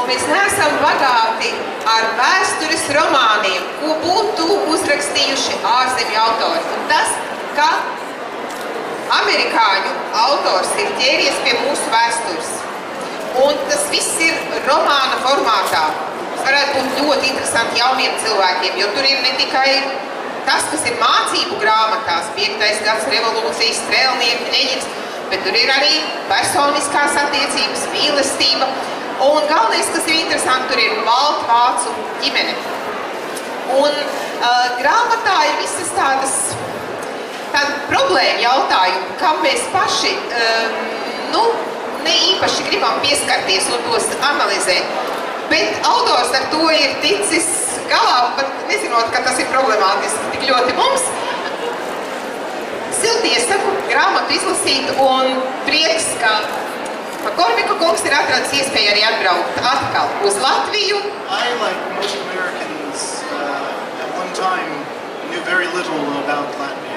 mēs neesam bagāti ar vēstures romāniem, ko būtu uzrakstījuši ārzemju autori. Un tas, ka amerikāņu autors ir ķēries pie mūsu vēstures. Un tas viss ir romāna formātā. Tas varētu būt ļoti interesanti jauniem cilvēkiem, jo tur ir ne tikai tas, kas ir mācību grāmatās, 5. gads revolūcijas, strēlnieki, Ļeņins, bet tur ir arī personiskās attiecības, mīlestība. Un galvenais, kas ir interesanti, tur ir baltvācu ģimene. Un grāmatā ir visas tādi problēma jautājumi, kam mēs paši ne īpaši gribam pieskarties un tos analizēt. Bet autors ar to ir ticis galā, pat nezinot, ka tas ir problemātiski tik ļoti mums. Silti iesaku grāmatu izlasīt un prieks, ka Korvika kungs ir atradis iespēju arī atbraukt atkal uz Latviju. I, like most Americans, at one time knew very little about Latvia.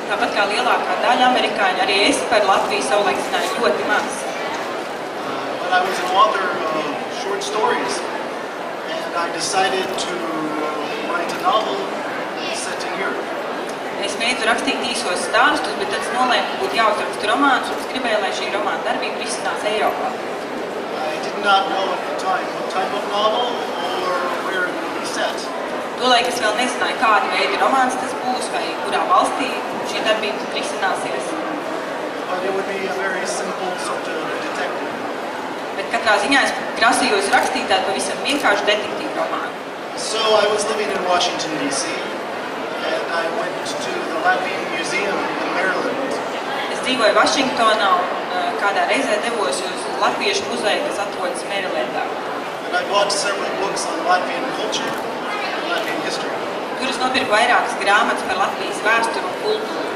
Tāpat kā lielākā daļa amerikāņu, arī es par Latviju savulaik zināju ļoti maz. But I was an author of short stories, and I decided to write a novel set in Europe. Es mēģinu rakstīt īsos stāstus, bet tad es nolēmu, ka būtu jāuzraksta romāns, un es gribēju, lai šī romāna darbība risinās Eiropā. I did not know at the time what type of novel or where it would be set. Tolaik es vēl nezināju, kāda veida romāns tas būs, vai kurā valstī šī darbība risināsies. But it would be a very simple sort of detective. Bet katrā ziņā es grasījos rakstīt tādu pavisam vienkāršu detektīvu romānu. So I was living in Washington, D.C., and I went to the Latvian Museum in Maryland. Es dzīvoju Vašingtonā un kādā reizē devos uz Latviešu muzeju, kas atrodas Mērilendā. And I bought several books on Latvian culture and Latvian history. Tur es nopirku vairākas grāmatas par Latvijas vēsturu un kultūru.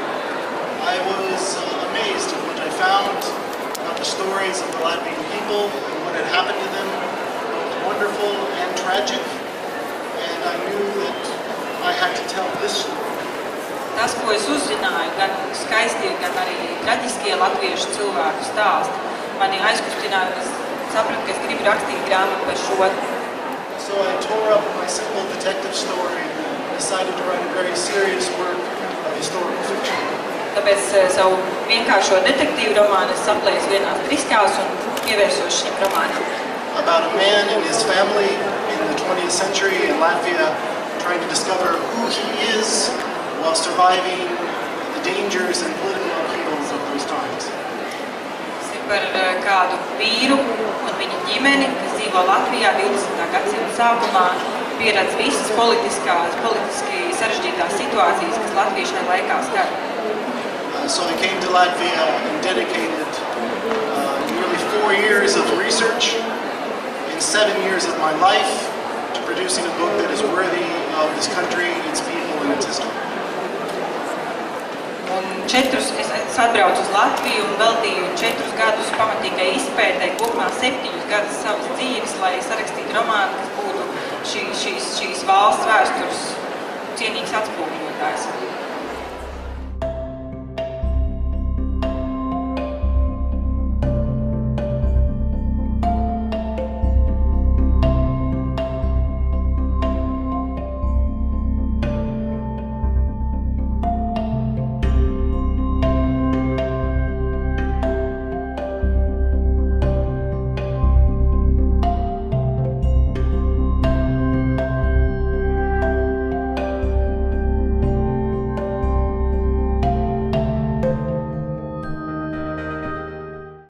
I was amazed at what I found about the stories of the Latvian people and what had happened to them. It was wonderful and tragic, and I knew that I had to tell this story. Tas, ko es uzzināju, gan skaistie, gan arī traģiskie latviešu cilvēku stāsti, mani aizkustināja, un es sapratu, ka es gribu rakstīt grāmatu par šo. So I tore up my simple detective story and decided to write a very serious work of historical fiction. Tāpēc savu vienkāršo detektīvu romānu es saplēsu vienās driskās un pievērsos šim romānam. About a man and his family in the 20th century in Latvia trying to discover who he is while surviving the dangers and political upheavals of those times. Tas ir par kādu vīru un viņa ģimeni, kas dzīvo Latvijā 20. gadsimta sākumā, pieredz visas politiski sarežģītās situācijas, kas Latviju šajā laikā skar. So I came to Latvia and dedicated nearly 4 years of research and 7 years of my life to producing a book that is worthy of this country, its people, and its history. Es atbraucu uz Latviju un veltīju 4 gadus pamatīgai izpētēji, kopumā 7 gadus savas dzīves, lai sarakstītu romānu, kas būtu šīs valsts vēstures cienīgs atspoguļotājs.